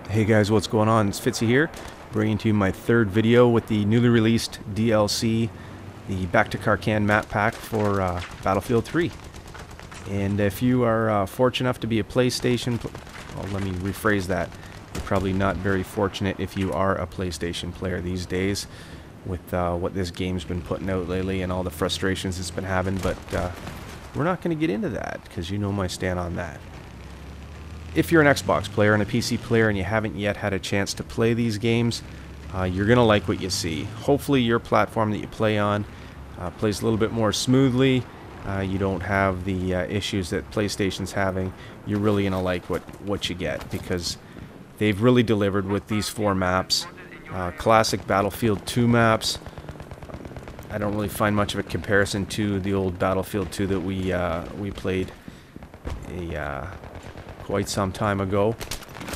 Hey guys, what's going on? It's Fitzy here, bringing to you my third video with the newly released DLC, the Back to Karkan map pack for Battlefield 3. And if you are fortunate enough to be a PlayStation, well, let me rephrase that. You're probably not very fortunate if you are a PlayStation player these days with what this game's been putting out lately and all the frustrations it's been having, but we're not going to get into that because you know my stand on that. If you're an Xbox player and a PC player and you haven't yet had a chance to play these games, you're going to like what you see. Hopefully your platform that you play on plays a little bit more smoothly. You don't have the issues that PlayStation's having. You're really going to like what you get because they've really delivered with these 4 maps. Classic Battlefield 2 maps. I don't really find much of a comparison to the old Battlefield 2 that we played quite some time ago,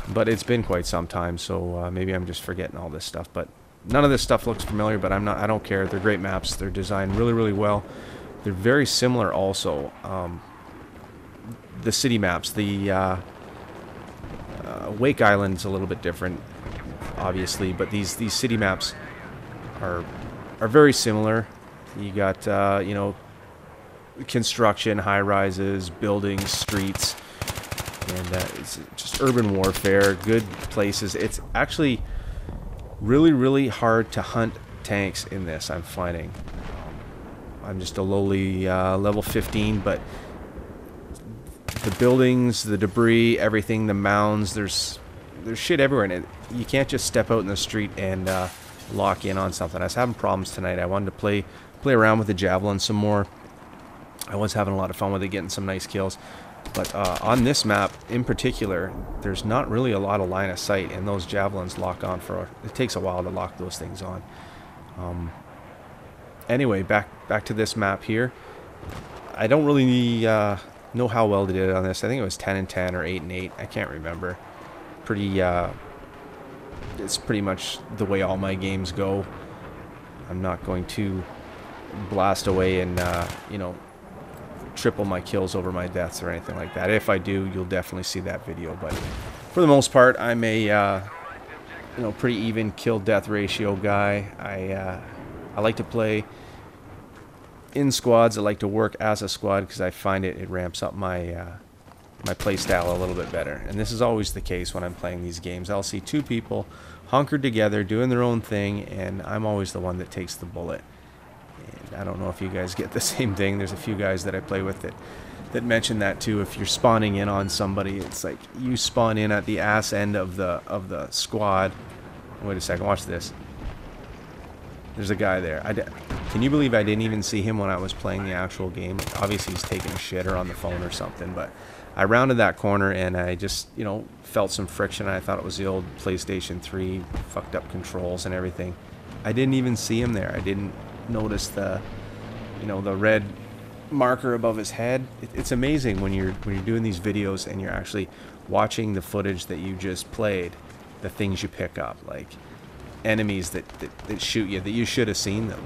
but it's been quite some time, so maybe I'm just forgetting all this stuff. But none of this stuff looks familiar, but I don't care. They're great maps. They're designed really well. They're very similar also. The city maps, the Wake Island's a little bit different, obviously, but these city maps are very similar. You got you know, construction, high rises, buildings, streets. And it's just urban warfare, good places. It's actually really hard to hunt tanks in this, I'm finding. I'm just a lowly level 15, but the buildings, the debris, everything, the mounds, there's shit everywhere in it. You can't just step out in the street and lock in on something. I was having problems tonight. I wanted to play around with the javelin some more. I was having a lot of fun with it, getting some nice kills. But on this map in particular, there's not really a lot of line of sight, and those javelins lock on for... It takes a while to lock those things on. Anyway, back to this map here. I don't really know how well they did it on this. I think it was 10 and 10 or 8 and 8. I can't remember. It's pretty much the way all my games go. I'm not going to blast away and, you know, triple my kills over my deaths or anything like that. If I do, you'll definitely see that video, but for the most part, I'm a you know, pretty even kill death ratio guy. I like to play in squads. I like to work as a squad because I find it ramps up my my play style a little bit better, and this is always the case when I'm playing these games. I'll see 2 people hunkered together doing their own thing, and I'm always the one that takes the bullet. I don't know if you guys get the same thing. There's a few guys that I play with that mention that too. If you're spawning in on somebody, it's like you spawn in at the ass end of the squad. Wait a second, watch this. There's a guy there. Can you believe I didn't even see him when I was playing the actual game? Obviously he's taking a shit or on the phone or something, but I rounded that corner and I just, you know, felt some friction. I thought it was the old PlayStation 3 fucked up controls and everything. I didn't even see him there. I didn't notice the, you know, the red marker above his head. It's amazing when you're doing these videos and you're actually watching the footage that you just played, the things you pick up, like enemies that shoot you that you should have seen them.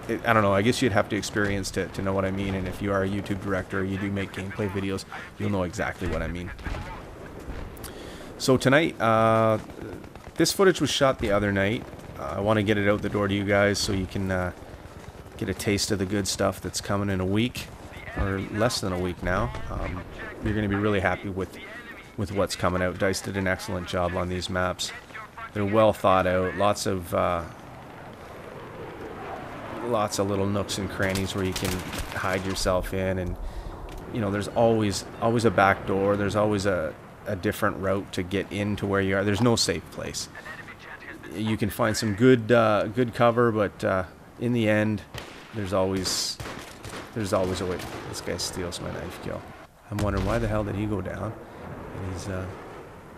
I don't know, I guess you'd have to experience to know what I mean, and if you are a YouTube director or you do make gameplay videos, you'll know exactly what I mean. So tonight, this footage was shot the other night. I want to get it out the door to you guys so you can get a taste of the good stuff that's coming in a week, or less than a week now. You're going to be really happy with what's coming out. DICE did an excellent job on these maps. They're well thought out. Lots of little nooks and crannies where you can hide yourself in, and you know, there's always a back door. There's always a different route to get into where you are. There's no safe place. You can find some good cover, but in the end, there's always a way. This guy steals my knife kill. I'm wondering why the hell did he go down? And he's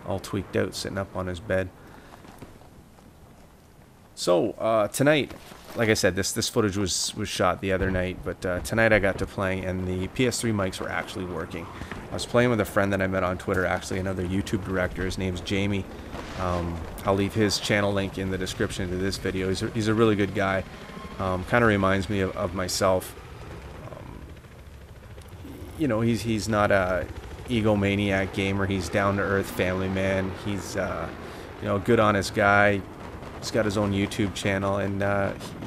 all tweaked out, sitting up on his bed. So tonight, like I said, this footage was shot the other night, but tonight I got to play, and the PS3 mics were actually working. I was playing with a friend that I met on Twitter, actually another YouTube director. His name's Jamie. I'll leave his channel link in the description to this video. He's a really good guy. Kind of reminds me of myself. You know, he's not a egomaniac gamer. He's down to earth family man. He's you know, good honest guy. He's got his own YouTube channel, and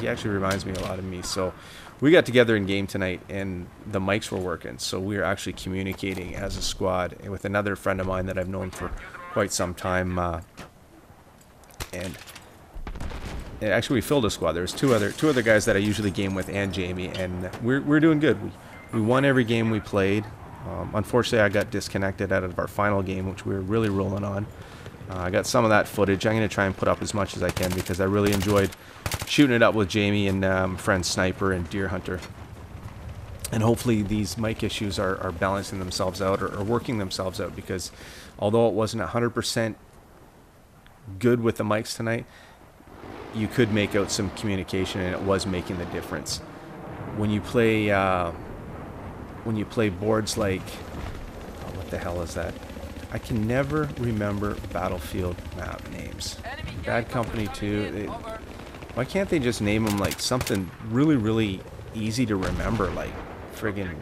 he actually reminds me a lot of me. So we got together in game tonight, and the mics were working. So we were actually communicating as a squad with another friend of mine that I've known for quite some time. And actually, we filled a squad. There's two other guys that I usually game with, and Jamie, and we're doing good. We won every game we played. Unfortunately, I got disconnected out of our final game, which we were really rolling on. I got some of that footage. I'm going to try and put up as much as I can because I really enjoyed shooting it up with Jamie and friend Sniper and Deer Hunter. And hopefully these mic issues are balancing themselves out or working themselves out, because although it wasn't 100% good with the mics tonight, you could make out some communication, and it was making the difference. When you play boards like, oh, what the hell is that? I can never remember Battlefield map names. Bad Company 2. Why can't they just name them like something really, really easy to remember, like friggin',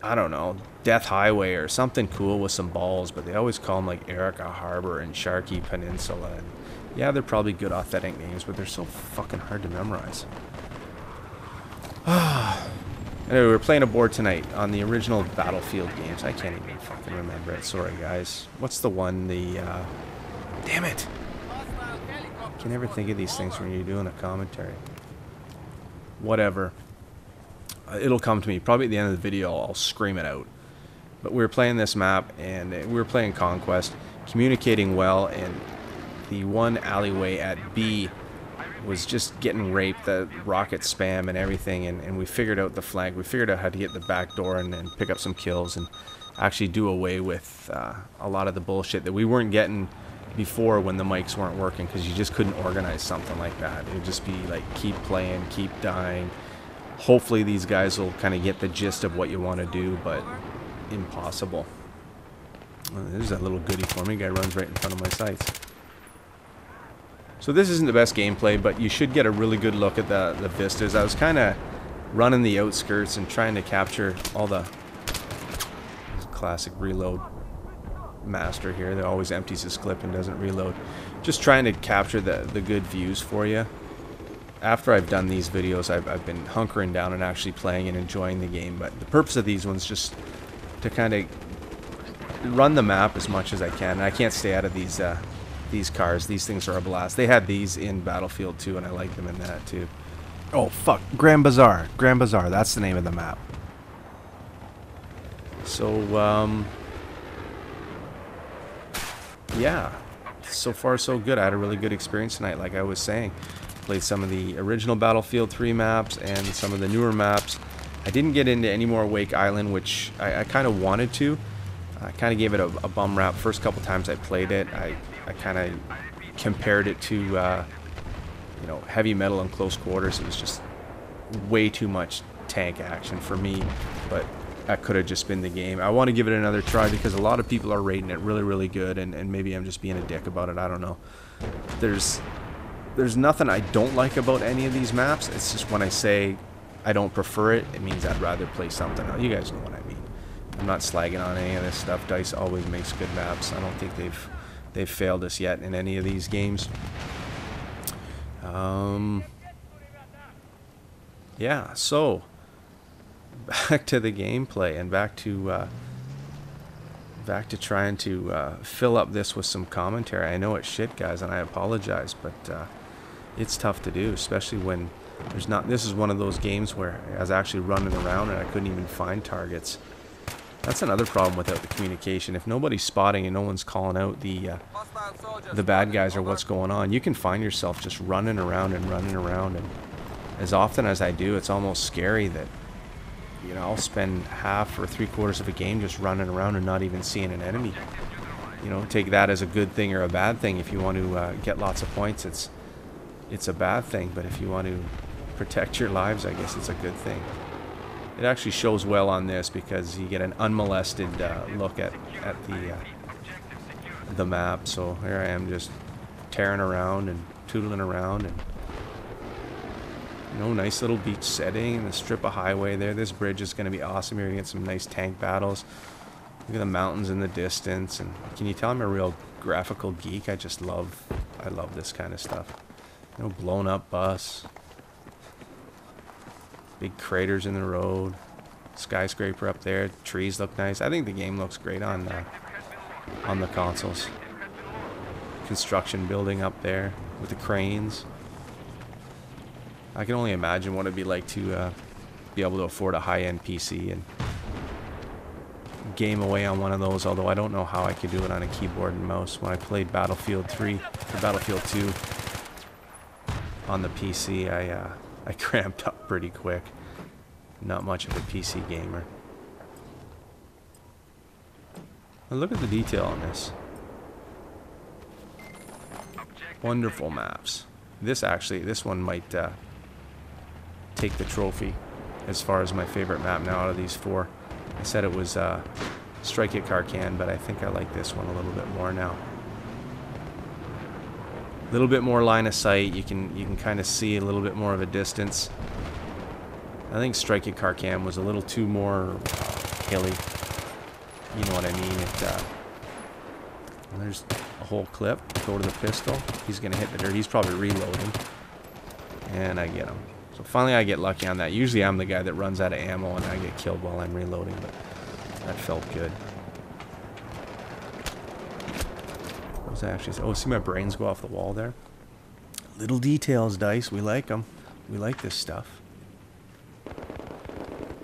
I don't know, Death Highway or something cool with some balls? But they always call them like Erica Harbor and Sharkey Peninsula. And yeah, they're probably good authentic names, but they're so fucking hard to memorize. Anyway, we're playing a board tonight on the original Battlefield games. I can't even fucking remember it. Sorry, guys. What's the one? Damn it! I can never think of these things when you're doing a commentary. Whatever. It'll come to me. Probably at the end of the video, I'll scream it out. But we were playing this map, and we were playing Conquest, communicating well, and the one alleyway at B was just getting raped, the rocket spam and everything, and we figured out the flank. We figured out how to get the back door and pick up some kills and actually do away with a lot of the bullshit that we weren't getting before when the mics weren't working, because you just couldn't organize something like that. It would just be like, keep playing, keep dying. Hopefully these guys will kind of get the gist of what you want to do, but impossible. There's that little goodie for me. Guy runs right in front of my sights. So this isn't the best gameplay, but you should get a really good look at the vistas. I was kind of running the outskirts and trying to capture all the classic reload master here that always empties his clip and doesn't reload. Just trying to capture the good views for you. After I've done these videos, I've been hunkering down and actually playing and enjoying the game. But the purpose of these ones just to kind of run the map as much as I can. And I can't stay out of these cars. These things are a blast. They had these in Battlefield 2, and I like them in that too. Oh fuck, Grand Bazaar. Grand Bazaar, that's the name of the map. So yeah, so far so good. I had a really good experience tonight, like I was saying. Played some of the original Battlefield 3 maps and some of the newer maps. I didn't get into any more Wake Island, which I kind of wanted to. I kind of gave it a bum rap first couple times I played it. I kind of compared it to you know, heavy metal in close quarters. It was just way too much tank action for me, but that could have just been the game. I want to give it another try because a lot of people are rating it really, really good, and maybe I'm just being a dick about it. I don't know. There's nothing I don't like about any of these maps. It's just when I say I don't prefer it, it means I'd rather play something else. You guys know what I mean. I'm not slagging on any of this stuff. DICE always makes good maps. I don't think they've failed us yet in any of these games. Yeah, so back to the gameplay and back to trying to fill up this with some commentary. I know it's shit, guys, and I apologize, but it's tough to do, especially when there's not. This is one of those games where I was actually running around and I couldn't even find targets. That's another problem without the communication. If nobody's spotting and no one's calling out the bad guys or what's going on, you can find yourself just running around and running around. And as often as I do, it's almost scary that, you know, I'll spend half or 3/4 of a game just running around and not even seeing an enemy. You know, take that as a good thing or a bad thing. If you want to get lots of points, it's a bad thing. But if you want to protect your lives, I guess it's a good thing. It actually shows well on this because you get an unmolested look at the map. So here I am just tearing around and tootling around, and you know, nice little beach setting and the strip of highway there. This bridge is going to be awesome. You're going to get some nice tank battles. Look at the mountains in the distance, and can you tell I'm a real graphical geek? I love this kind of stuff. You know, blown up bus, big craters in the road, skyscraper up there, trees look nice. I think the game looks great on the consoles. Construction building up there with the cranes. I can only imagine what it'd be like to be able to afford a high-end PC and game away on one of those, although I don't know how I could do it on a keyboard and mouse. When I played Battlefield 3 or Battlefield 2 on the PC, I cramped up pretty quick. Not much of a PC gamer. And look at the detail on this. Wonderful maps. This one might take the trophy as far as my favorite map now out of these four. I said it was Strike at Karkan, but I think I like this one a little bit more now. A little bit more line of sight. You can kind of see a little bit more of a distance. I think Strike at Karkan was a little too more hilly. You know what I mean? There's a whole clip. Go to the pistol. He's gonna hit the dirt. He's probably reloading, and I get him. So finally I get lucky on that. Usually I'm the guy that runs out of ammo and I get killed while I'm reloading, but that felt good. What was that actually? Oh, see my brains go off the wall there? Little details, Dice. We like them. We like this stuff.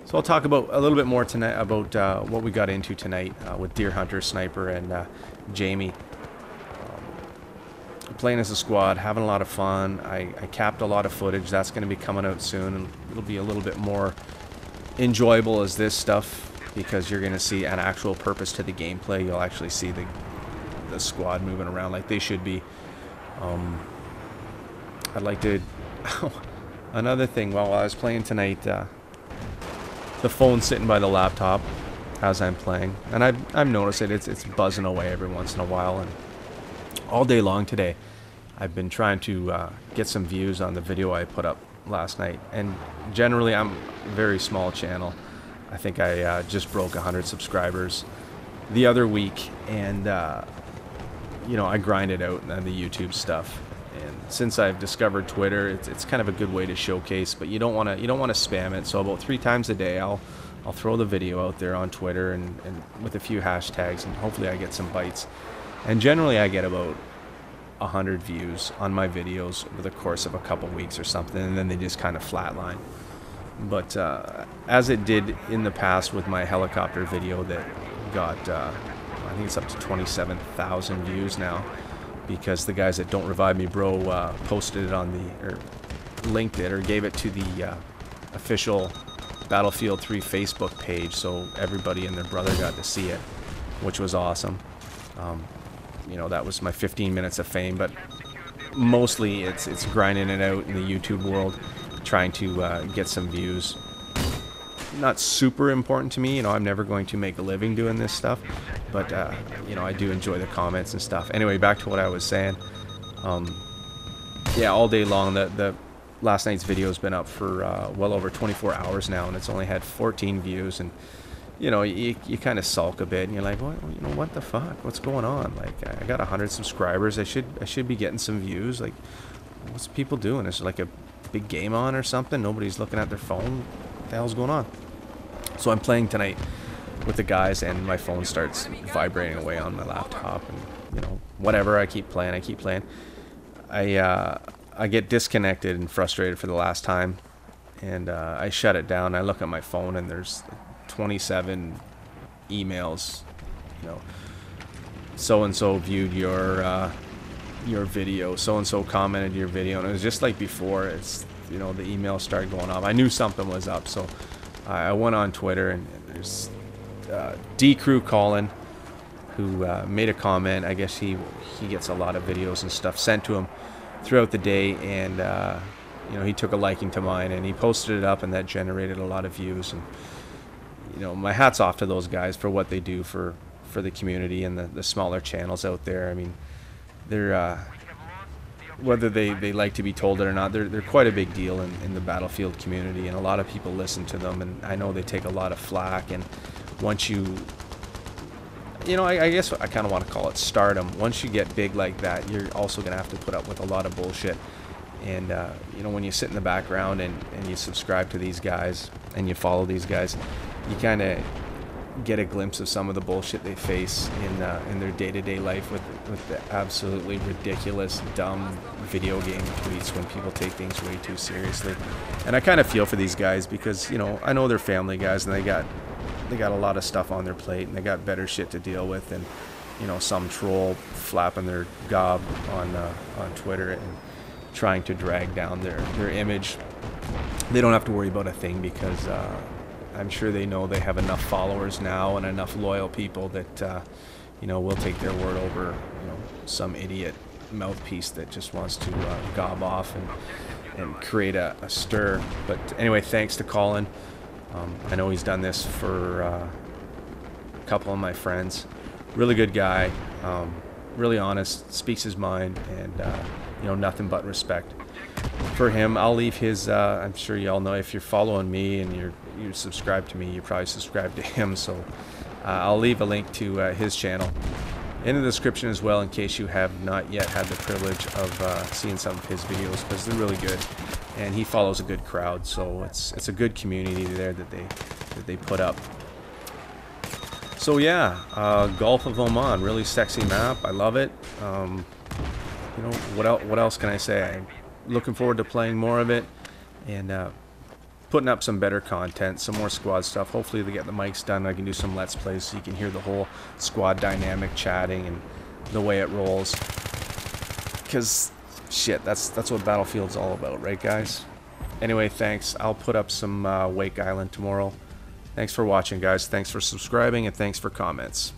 So I'll talk about a little bit more tonight about what we got into tonight with Deer Hunter, Sniper, and Jamie. Playing as a squad, having a lot of fun. I capped a lot of footage. That's going to be coming out soon, and it'll be a little bit more enjoyable as this stuff, because you're going to see an actual purpose to the gameplay. You'll actually see the squad moving around like they should be. I'd like to... Another thing, while I was playing tonight, the phone's sitting by the laptop as I'm playing, and I've noticed it. It's buzzing away every once in a while, and all day long today I've been trying to get some views on the video I put up last night. And generally I'm a very small channel. I think I just broke 100 subscribers the other week, and you know, I grind it out and the YouTube stuff. And since I've discovered Twitter, it's kind of a good way to showcase, but you don't want to spam it. So about 3 times a day I'll throw the video out there on Twitter and with a few hashtags, and hopefully I get some bites. And generally I get about 100 views on my videos over the course of a couple weeks or something, and then they just kind of flatline. But as it did in the past with my helicopter video that got, I think it's up to 27,000 views now, because the guys at Don't Revive Me Bro posted it on or linked it or gave it to the official Battlefield 3 Facebook page, so everybody and their brother got to see it, which was awesome. You know, that was my 15 minutes of fame, but mostly it's grinding it out in the YouTube world, trying to get some views. Not super important to me, you know, I'm never going to make a living doing this stuff, but you know, I do enjoy the comments and stuff. Anyway, back to what I was saying. Yeah, all day long, the last night's video has been up for well over 24 hours now, and it's only had 14 views, and you know, you kind of sulk a bit, and you're like, well, you know, what the fuck? What's going on? Like, I got 100 subscribers. I should be getting some views. Like, what's people doing? Is it like a big game on or something? Nobody's looking at their phone. What the hell's going on? So I'm playing tonight with the guys, and my phone starts vibrating away on my laptop, and you know, whatever. I keep playing. I get disconnected and frustrated for the last time, and I shut it down. I look at my phone, and there's 27 emails, you know, so-and-so viewed your video, so-and-so commented your video, and it was just like before. It's, you know, the emails started going off. I knew something was up, so I went on Twitter, and there's D-Crew Colin, who made a comment. I guess he gets a lot of videos and stuff sent to him throughout the day, and you know, he took a liking to mine, and he posted it up, and that generated a lot of views. And you know, my hat's off to those guys for what they do for the community and the smaller channels out there. I mean, they're whether they like to be told it or not, they're quite a big deal in the Battlefield community, and a lot of people listen to them, and I know they take a lot of flack. And once you you know, I guess I kind of want to call it stardom. Once you get big like that, you're also going to have to put up with a lot of bullshit. And, you know, when you sit in the background and you subscribe to these guys and you follow these guys, you kind of get a glimpse of some of the bullshit they face in their day-to-day life with the absolutely ridiculous, dumb video game tweets when people take things way too seriously. And I kind of feel for these guys because, you know, I know they're family guys and they got a lot of stuff on their plate and they got better shit to deal with than, you know, some troll flapping their gob on Twitter and trying to drag down their image. They don't have to worry about a thing because I'm sure they know they have enough followers now and enough loyal people that you know, will take their word over, you know, some idiot mouthpiece that just wants to gob off and create a stir. But anyway, thanks to Colin. I know he's done this for a couple of my friends. Really good guy, really honest, speaks his mind, and you know, nothing but respect for him. I'll leave his, I'm sure you all know, if you're following me and you're subscribed to me, you probably subscribe to him, so I'll leave a link to his channel in the description as well, in case you have not yet had the privilege of seeing some of his videos, because they're really good, and he follows a good crowd, so it's a good community there that they put up. So yeah, Gulf of Oman, really sexy map. I love it. You know, what else can I say? I'm looking forward to playing more of it and putting up some better content, some more squad stuff. Hopefully they get the mics done. I can do some Let's Plays so you can hear the whole squad dynamic chatting and the way it rolls. Because, shit, that's what Battlefield's all about, right, guys? Anyway, thanks. I'll put up some Wake Island tomorrow. Thanks for watching, guys. Thanks for subscribing, and thanks for comments.